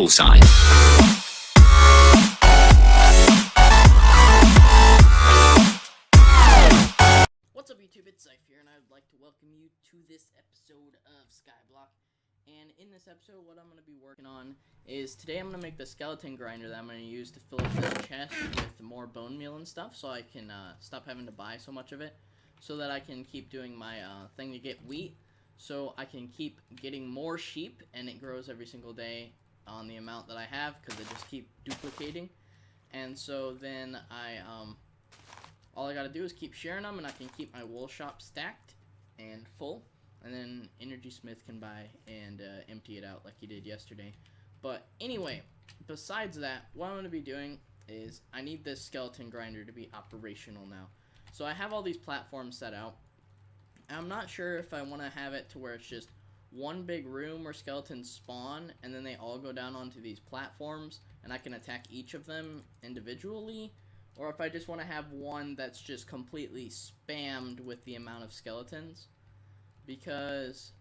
bullseye. What's up YouTube, it's Zyph here, and I would like to welcome you to this episode of Skyblock. And in this episode, what I'm going to be working on is, today I'm going to make the skeleton grinder that I'm going to use to fill up this chest with more bone meal and stuff, so I can stop having to buy so much of it, so that I can keep doing my thing to get wheat, so I can keep getting more sheep, and it grows every single day on the amount that I have, because they just keep duplicating. And so then all I gotta do is keep sharing them, and I can keep my wool shop stacked and full, and then Energy Smith can buy and empty it out like he did yesterday. But anyway, besides that, what I'm going to be doing is I need this skeleton grinder to be operational now. So I have all these platforms set out. I'm not sure if I want to have it to where it's just one big room where skeletons spawn, and then they all go down onto these platforms, and I can attack each of them individually, or if I just want to have one that's just completely spammed with the amount of skeletons. Because,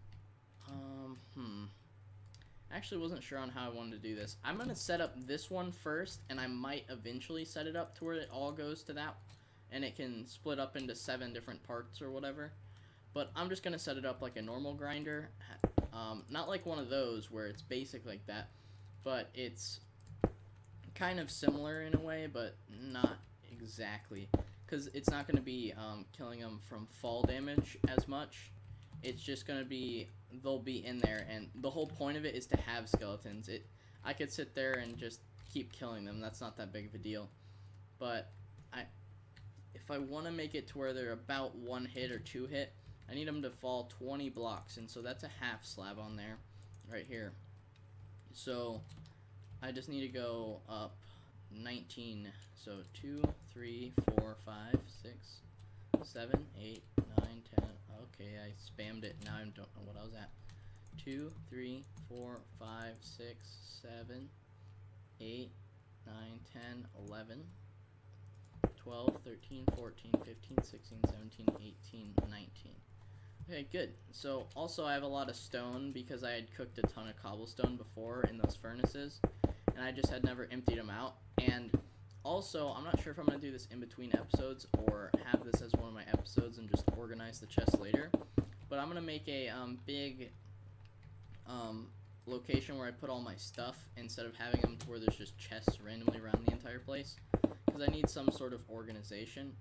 actually wasn't sure on how I wanted to do this. I'm going to set up this one first, and I might eventually set it up to where it all goes to that, and it can split up into 7 different parts or whatever. But I'm just going to set it up like a normal grinder, not like one of those where it's basic like that, but it's kind of similar in a way, but not exactly, because it's not going to be killing them from fall damage as much. It's just going to be, they'll be in there, and the whole point of it is to have skeletons. I could sit there and just keep killing them. That's not that big of a deal. But if I want to make it to where they're about 1 hit or 2 hit, I need them to fall 20 blocks, and so that's a half slab on there, right here. So I just need to go up 19. So 2, 3, 4, 5, 6, 7, 8, 9, 10. Okay, I spammed it. Now I don't know what I was at. 2, 3, 4, 5, 6, 7, 8, 9, 10, 11, 12, 13, 14, 15, 16, 17, 18, 19. Okay, good. So also I have a lot of stone because I had cooked a ton of cobblestone before in those furnaces, and I just had never emptied them out. And also, I'm not sure if I'm going to do this in between episodes or have this as one of my episodes and just organize the chest later. But I'm going to make a big location where I put all my stuff instead of having them to where there's just chests randomly around the entire place, because I need some sort of organization.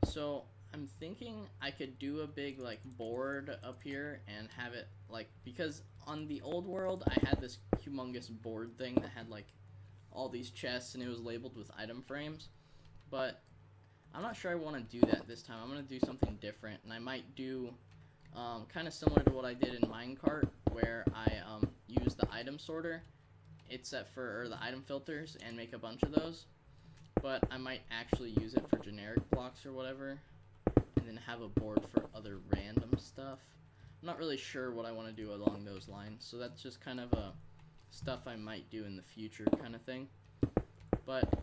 So I'm thinking I could do a big like board up here and have it like, because on the old world I had this humongous board thing that had like all these chests, and it was labeled with item frames, but I'm not sure I want to do that this time. I'm going to do something different, and I might do kind of similar to what I did in MineCart, where I use the item sorter, or the item filters, and make a bunch of those, but I might actually use it for generic blocks or whatever, and then have a board for other random stuff. I'm not really sure what I want to do along those lines, so that's just kind of a stuff I might do in the future kind of thing. But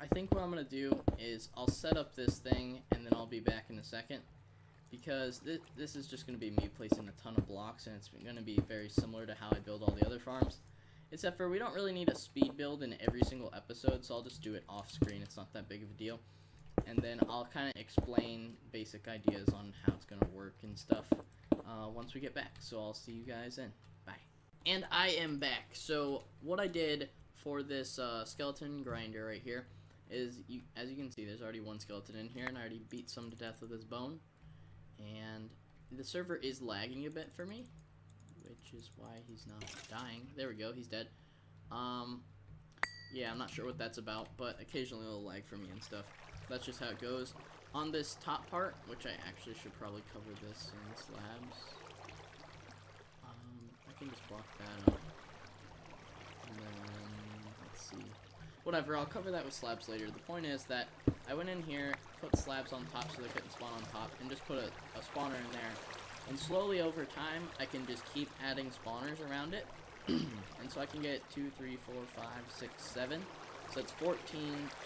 I think what I'm going to do is I'll set up this thing, and then I'll be back in a second, because this is just going to be me placing a ton of blocks, and it's going to be very similar to how I build all the other farms, except for we don't really need a speed build in every single episode, so I'll just do it off screen. It's not that big of a deal, and then I'll kind of explain basic ideas on how it's going to work and stuff once we get back. So I'll see you guys then. Bye. And I am back. So what I did for this skeleton grinder right here is, as you can see, there's already one skeleton in here, and I already beat some to death with his bone. And the server is lagging a bit for me, which is why he's not dying. There we go, he's dead. Yeah, I'm not sure what that's about, but occasionally it'll lag for me and stuff. That's just how it goes. On this top part, which I actually should probably cover this in slabs. I can just block that up. And then, let's see. Whatever, I'll cover that with slabs later. The point is that I went in here, put slabs on top so they couldn't spawn on top, and just put a spawner in there. And slowly over time, I can just keep adding spawners around it. And so I can get 2, 3, 4, 5, 6, 7. So it's 14,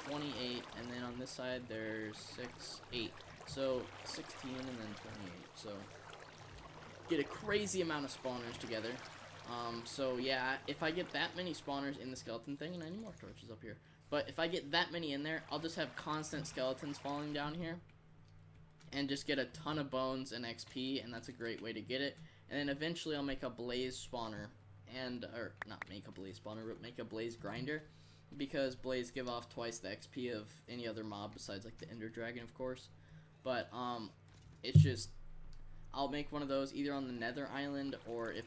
28, and then on this side there's 6, 8. So 16 and then 28. So get a crazy amount of spawners together. So yeah, if I get that many spawners in the skeleton thing, and I need more torches up here, but if I get that many in there, I'll just have constant skeletons falling down here, and just get a ton of bones and XP, and that's a great way to get it. And then eventually I'll make a blaze spawner, or not make a blaze spawner, but make a blaze grinder, because blaze give off twice the XP of any other mob besides like the ender dragon, of course. But it's just, I'll make one of those either on the nether island, or if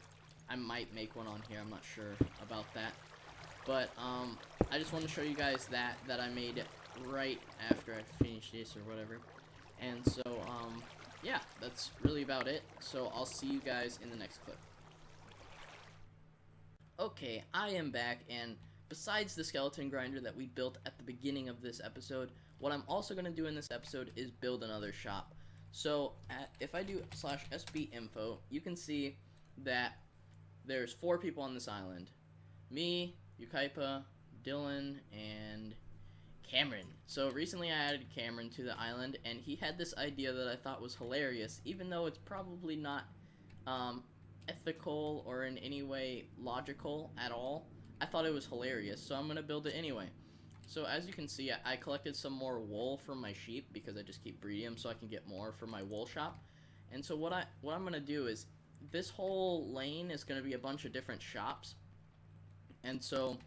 I might make one on here, I'm not sure about that. But I just want to show you guys that I made right after I finished this or whatever. And so yeah, that's really about it. So I'll see you guys in the next clip. Okay, I am back, and besides the skeleton grinder that we built at the beginning of this episode, what I'm also going to do in this episode is build another shop. So if I do /sbinfo, you can see that there's 4 people on this island. Me, Ukaipa, Dylan, and Cameron. So recently I added Cameron to the island, and he had this idea that I thought was hilarious, even though it's probably not ethical or in any way logical at all. I thought it was hilarious, so I'm going to build it anyway. So as you can see, I collected some more wool from my sheep, because I just keep breeding them so I can get more for my wool shop. And so what I'm going to do is, this whole lane is going to be a bunch of different shops. And so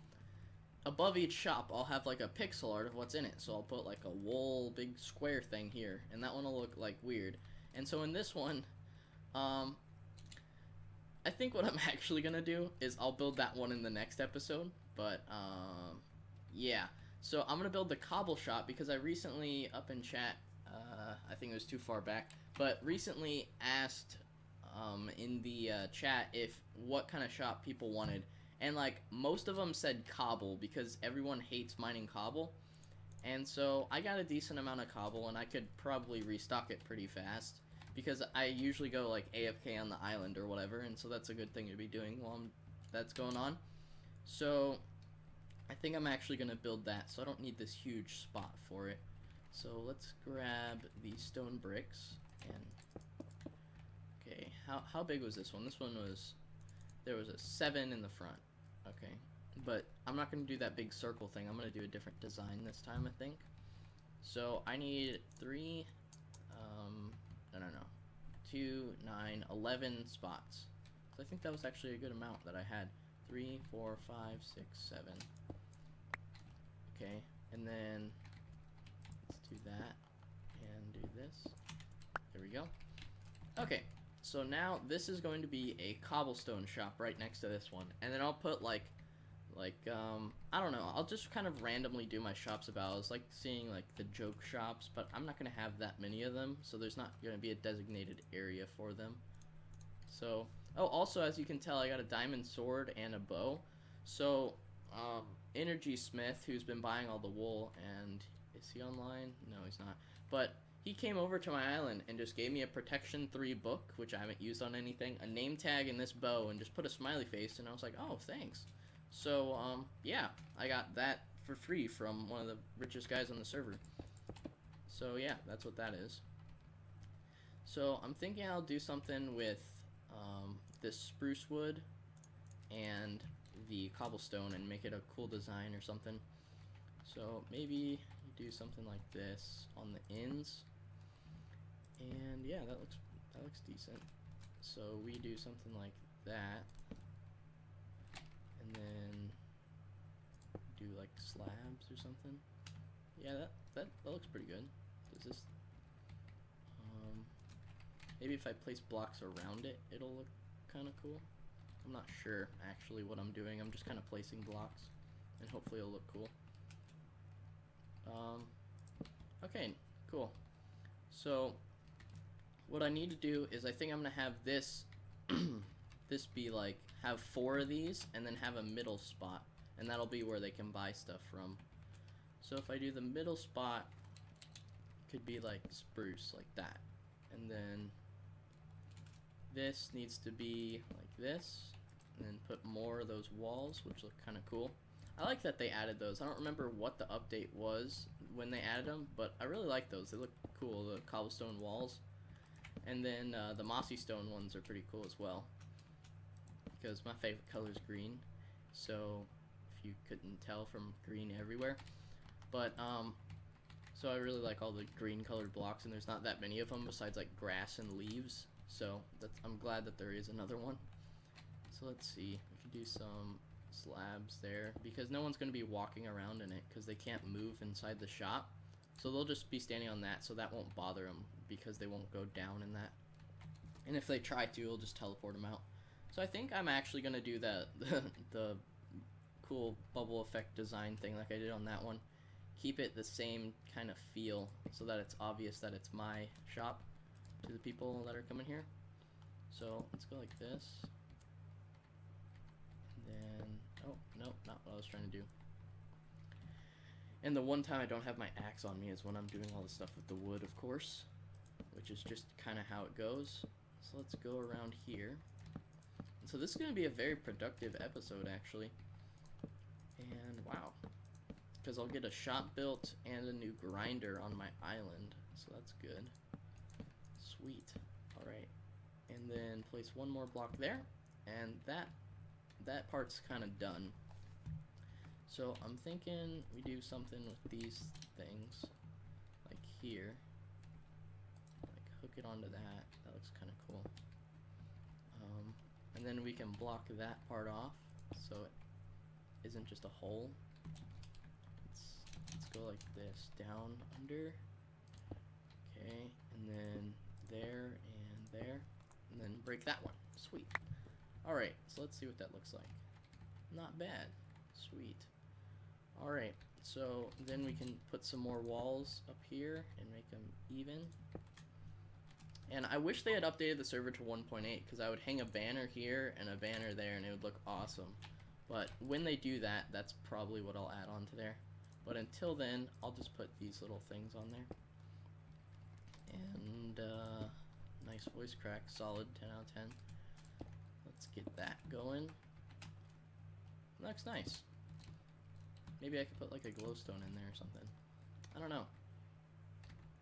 above each shop I'll have like a pixel art of what's in it. So I'll put like a wool big square thing here, and that one will look like weird. And so in this one, I think what I'm actually gonna do is I'll build that one in the next episode. But yeah, so I'm gonna build the cobble shop, because I recently up in chat, I think it was too far back, but recently asked in the chat if what kind of shop people wanted. And like most of them said cobble, because everyone hates mining cobble. And so I got a decent amount of cobble, and I could probably restock it pretty fast, because I usually go like AFK on the island or whatever, and so that's a good thing to be doing while that's going on. So I think I'm actually gonna build that, so I don't need this huge spot for it. So let's grab these stone bricks. And okay, how big was this one? This one was, there was a 7 in the front. Okay, but I'm not going to do that big circle thing. I'm going to do a different design this time, I think. So I need 3, no, 2, 9, 11 spots. So I think that was actually a good amount that I had. 3, 4, 5, 6, 7. Okay, and then let's do that and do this. There we go. Okay. So now this is going to be a cobblestone shop right next to this one, and then I'll put like I don't know, I'll just kind of randomly do my shops about. I was like seeing like the joke shops, but I'm not gonna have that many of them, so there's not gonna be a designated area for them. So also, as you can tell, I got a diamond sword and a bow. So Energy Smith, who's been buying all the wool, and is he online? No, he's not, but he came over to my island and just gave me a Protection 3 book, which I haven't used on anything, a name tag, and this bow, and just put a smiley face, and I was like, oh, thanks. So, yeah, I got that for free from one of the richest guys on the server. So, yeah, that's what that is. So, I'm thinking I'll do something with this spruce wood and the cobblestone and make it a cool design or something. So, maybe you do something like this on the ends. And yeah, that looks decent. So we do something like that, and then do like slabs or something. Yeah, that looks pretty good. Does this? Maybe if I place blocks around it, it'll look kind of cool. I'm not sure actually what I'm doing. I'm just kind of placing blocks, and hopefully it'll look cool. Okay, cool. So what I need to do is, I think I'm gonna have this this be like, have 4 of these and then have a middle spot, and that'll be where they can buy stuff from. So if I do the middle spot, it could be like spruce, like that, and then this needs to be like this, and then put more of those walls, which look kind of cool. I like that they added those. I don't remember what the update was when they added them, but I really like those. They look cool, the cobblestone walls. And then the mossy stone ones are pretty cool as well. because my favorite color is green. So if you couldn't tell from green everywhere, but so I really like all the green colored blocks, and there's not that many of them besides like grass and leaves. So I'm glad that there is another one. So let's see, we could do some slabs there because no one's going to be walking around in it because they can't move inside the shop. So they'll just be standing on that, so that won't bother them because they won't go down in that. And if they try to, it'll just teleport them out. So I think I'm actually going to do the cool bubble effect design thing like I did on that one. Keep it the same kind of feel so that it's obvious that it's my shop to the people that are coming here. So let's go like this. And then, oh, no, not what I was trying to do. And the one time I don't have my axe on me is when I'm doing all the stuff with the wood, of course, which is just kind of how it goes. So let's go around here. And so this is going to be a very productive episode, actually. And wow, because I'll get a shop built and a new grinder on my island, so that's good. Sweet. All right, and then place one more block there, and that part's kind of done. So I'm thinking we do something with these things, like here, like hook it onto that. That looks kind of cool. And then we can block that part off, so it isn't just a hole. Let's go like this, down, under. Okay, and then there and there, and then break that one. Sweet. All right, so let's see what that looks like. Not bad. Sweet. All right, so then we can put some more walls up here and make them even. And I wish they had updated the server to 1.8 because I would hang a banner here and a banner there and it would look awesome. But when they do that, that's probably what I'll add on to there. But until then, I'll just put these little things on there. And nice voice crack, solid 10 out of 10. Let's get that going. Looks nice. Maybe I could put like a glowstone in there or something. I don't know.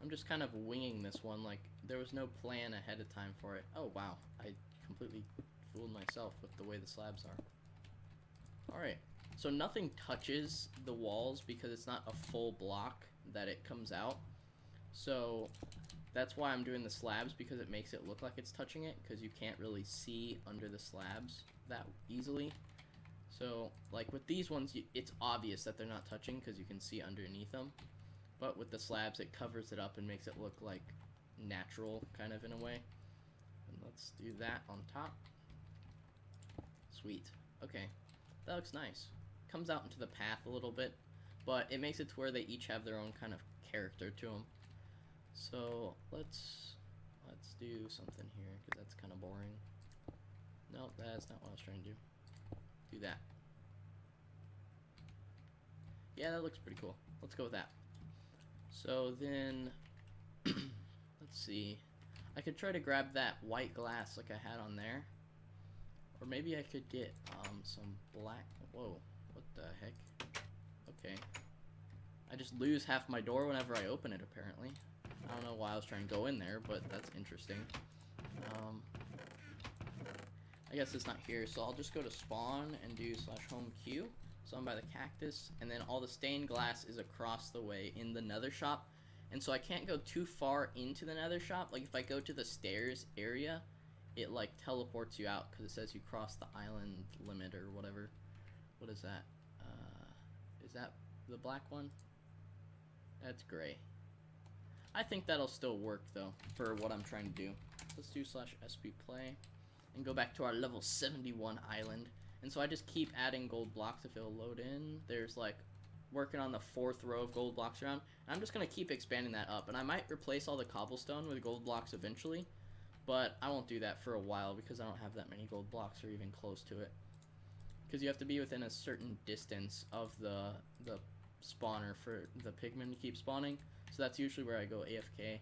I'm just kind of winging this one, like there was no plan ahead of time for it. Oh wow, I completely fooled myself with the way the slabs are. Alright, so nothing touches the walls because it's not a full block that it comes out. So that's why I'm doing the slabs, because it makes it look like it's touching it, because you can't really see under the slabs that easily. So like with these ones, it's obvious that they're not touching because you can see underneath them. But with the slabs, it covers it up and makes it look like natural, kind of in a way. And let's do that on top. Sweet. Okay, that looks nice. Comes out into the path a little bit, but it makes it to where they each have their own kind of character to them. So let's do something here, because that's kind of boring. No, that's not what I was trying to do. Do that. Yeah, that looks pretty cool. Let's go with that. So then, let's see. I could try to grab that white glass like I had on there. Or maybe I could get some black. Whoa, what the heck? Okay. I just lose half my door whenever I open it, apparently. I don't know why I was trying to go in there, but that's interesting. I guess it's not here, so I'll just go to spawn and do /home queue. So I'm by the cactus, and then all the stained glass is across the way in the nether shop. And so I can't go too far into the nether shop. Like if I go to the stairs area, it like teleports you out because it says you crossed the island limit or whatever. What is that? Is that the black one? That's gray. I think that'll still work though for what I'm trying to do. Let's do /SP play and go back to our level 71 island. And so I just keep adding gold blocks if it'll load in. There's like working on the 4th row of gold blocks around. And I'm just going to keep expanding that up. And I might replace all the cobblestone with gold blocks eventually. But I won't do that for a while because I don't have that many gold blocks or even close to it. Because you have to be within a certain distance of the spawner for the pigmen to keep spawning. So that's usually where I go AFK.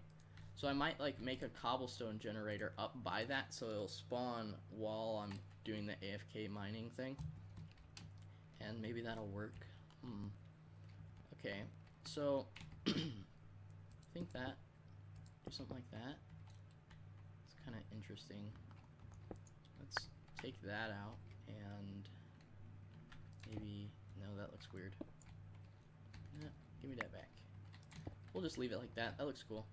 So I might like make a cobblestone generator up by that so it'll spawn while I'm doing the AFK mining thing. And maybe that'll work. Okay, so I think that, do something like that. It's kind of interesting. Let's take that out and maybe, no, that looks weird. Yeah, give me that back. We'll just leave it like that. That looks cool.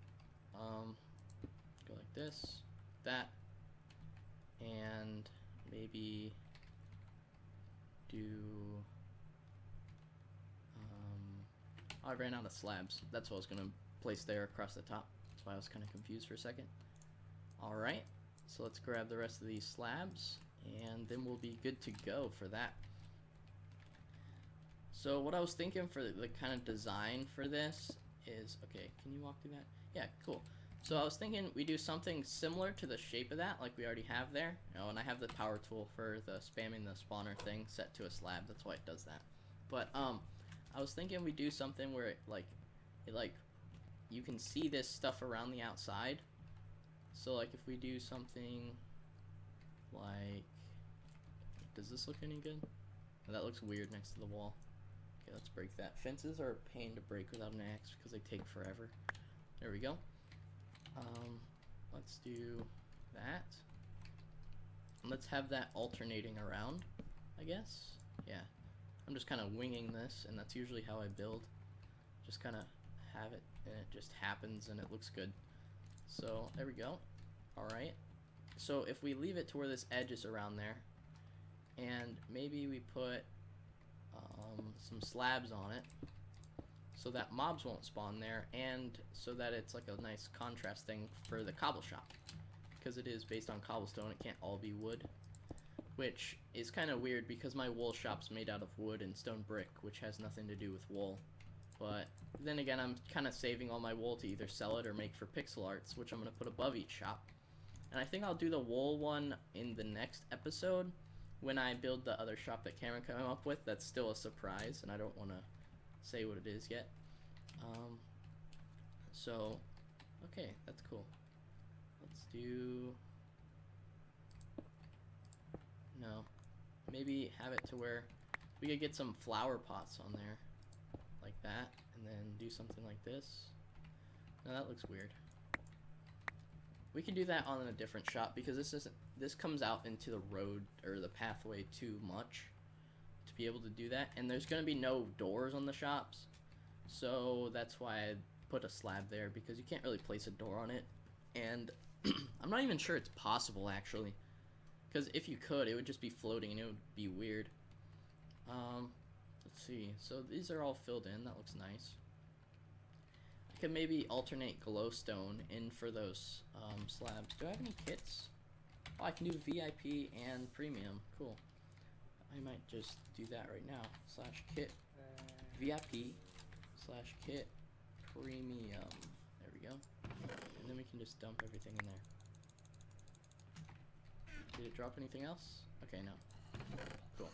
Go like this, that, and maybe do, I ran out of slabs. That's what I was gonna place there across the top. That's why I was kind of confused for a second. Alright, so let's grab the rest of these slabs, and then we'll be good to go for that. So what I was thinking for the kind of design for this is, okay, can you walk through that? Yeah, cool. So I was thinking we do something similar to the shape of that, like we already have there. You know, and I have the power tool for the spamming the spawner thing set to a slab. That's why it does that. But I was thinking we do something where it you can see this stuff around the outside. So like if we do something like, does this look any good? Oh, that looks weird next to the wall. Okay, let's break that. Fences are a pain to break without an axe because they take forever. There we go. Let's do that. Let's have that alternating around, I guess. Yeah, I'm just kind of winging this, and that's usually how I build. Just kind of have it, and it just happens, and it looks good. So there we go. Alright, so if we leave it to where this edge is around there, and maybe we put some slabs on it so that mobs won't spawn there, and so that it's like a nice contrast thing for the cobble shop, because it is based on cobblestone. It can't all be wood, which is kind of weird because my wool shop's made out of wood and stone brick, which has nothing to do with wool. But then again, I'm kind of saving all my wool to either sell it or make for pixel arts, which I'm going to put above each shop. And I think I'll do the wool one in the next episode when I build the other shop that Cameron came up with. That's still a surprise, and I don't want to say what it is yet. So, okay, that's cool. Let's do, no, maybe have it to where we could get some flower pots on there, like that, and then do something like this. No, that looks weird. We can do that on a different shop because this comes out into the road or the pathway too much to be able to do that, and there's gonna be no doors on the shops, so that's why I put a slab there, because you can't really place a door on it. And I'm not even sure it's possible actually, because if you could, it would just be floating and it would be weird. Let's see, so these are all filled in. That looks nice. I could maybe alternate glowstone in for those slabs. Do I have any kits? Oh, I can do VIP and premium. Cool. I might just do that right now. /kit VIP /kit premium. There we go. And then we can just dump everything in there. Did it drop anything else? Okay, no. Cool.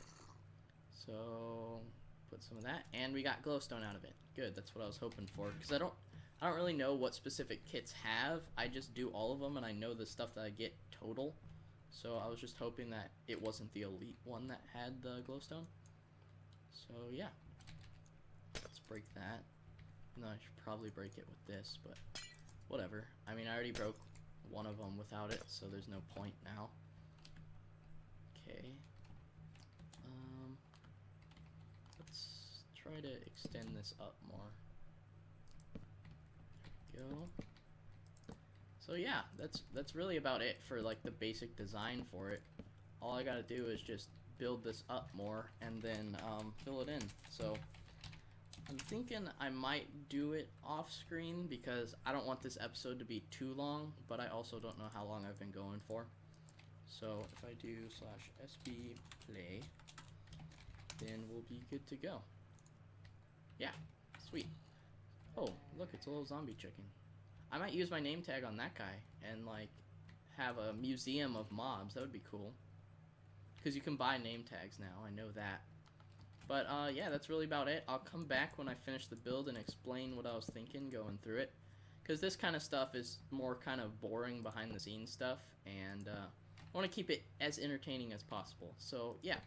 So put some of that, and we got glowstone out of it. Good. That's what I was hoping for, because I don't really know what specific kits have. I just do all of them, and I know the stuff that I get total. So I was just hoping that it wasn't the elite one that had the glowstone. So yeah, let's break that. No, I should probably break it with this, but whatever. I mean, I already broke one of them without it, so there's no point now. Okay. Let's try to extend this up more. There we go. So yeah, that's really about it for like the basic design for it. All I gotta do is just build this up more and then fill it in. So I'm thinking I might do it off screen because I don't want this episode to be too long, but I also don't know how long I've been going for. So if I do /SB play, then we'll be good to go. Yeah, sweet. Oh, look, it's a little zombie chicken. I might use my name tag on that guy and like have a museum of mobs. That would be cool, because you can buy name tags now. I know that. But yeah, that's really about it. I'll come back when I finish the build and explain what I was thinking going through it, because this kind of stuff is more kind of boring behind the scenes stuff, and I want to keep it as entertaining as possible. So yeah,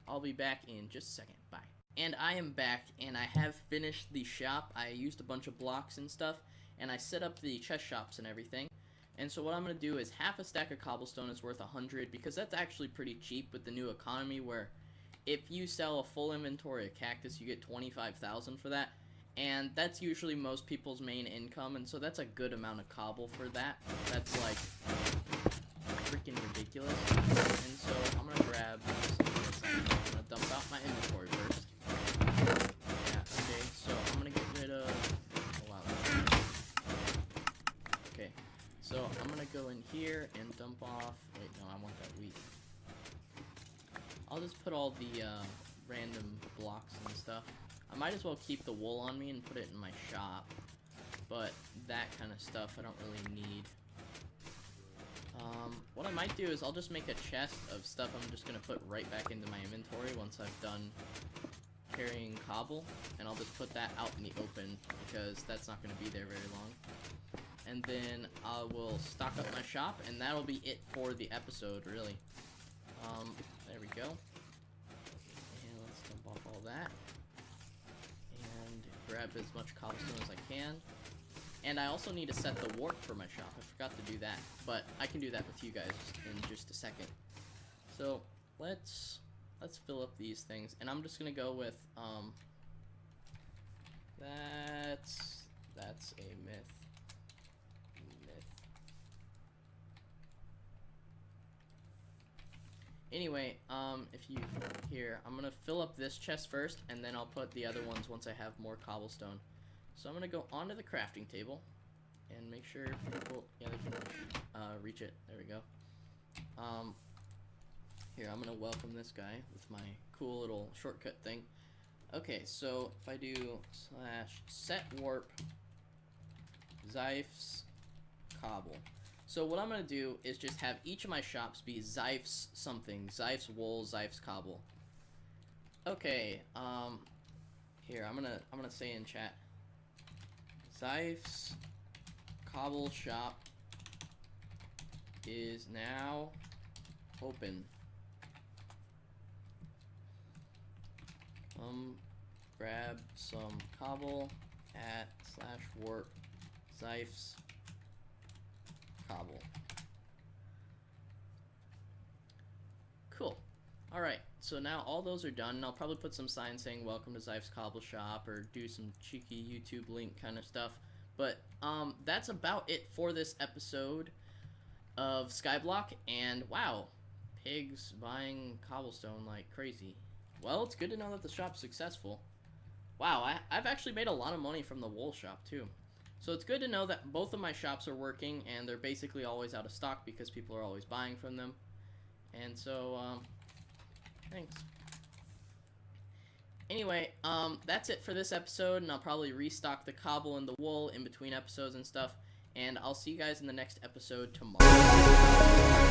I'll be back in just a second. Bye. And I am back, and I have finished the shop. I used a bunch of blocks and stuff, and I set up the chest shops and everything. And so what I'm going to do is half a stack of cobblestone is worth 100, because that's actually pretty cheap with the new economy, where if you sell a full inventory of cactus, you get 25,000 for that. And that's usually most people's main income, and so that's a good amount of cobble for that. That's like freaking ridiculous. And so I'm going to grab some of this. I'm going to dump out my inventory first. Yeah, okay, so I'm going to get rid of... Oh, wow. Okay, so I'm going to go in here and dump off... Wait, no, I want that wheat. I'll just put all the random blocks and stuff. I might as well keep the wool on me and put it in my shop, but that kind of stuff I don't really need. What I might do is I'll just make a chest of stuff I'm just going to put right back into my inventory once I've done carrying cobble, and I'll just put that out in the open because that's not going to be there very long. And then I will stock up my shop, and that'll be it for the episode, really. There we go. And let's dump off all that. And grab as much cobblestone as I can. And I also need to set the warp for my shop. I forgot to do that, but I can do that with you guys in just a second. So let's fill up these things, and I'm just gonna go with that's a myth. Anyway, if you here, I'm gonna fill up this chest first, and then I'll put the other ones once I have more cobblestone. So I'm gonna go onto the crafting table and make sure people, yeah, they can reach it. There we go. Here, I'm gonna welcome this guy with my cool little shortcut thing. Okay, so if I do /set warp Zyph's cobble. So what I'm gonna do is just have each of my shops be Zyph's something, Zyph's wool, Zyph's cobble. Okay, here I'm gonna say in chat, Zyph's cobble shop is now open. Grab some cobble at /warp Zyph's cobble. Cool. Alright, so now all those are done, and I'll probably put some signs saying welcome to Zyph's cobble shop, or do some cheeky YouTube link kind of stuff. But that's about it for this episode of Skyblock, and wow, pigs buying cobblestone like crazy. Well, it's good to know that the shop's successful. Wow, I've actually made a lot of money from the wool shop too. So it's good to know that both of my shops are working, and they're basically always out of stock because people are always buying from them. And so, thanks. Anyway, that's it for this episode, and I'll probably restock the cobble and the wool in between episodes and stuff. And I'll see you guys in the next episode tomorrow.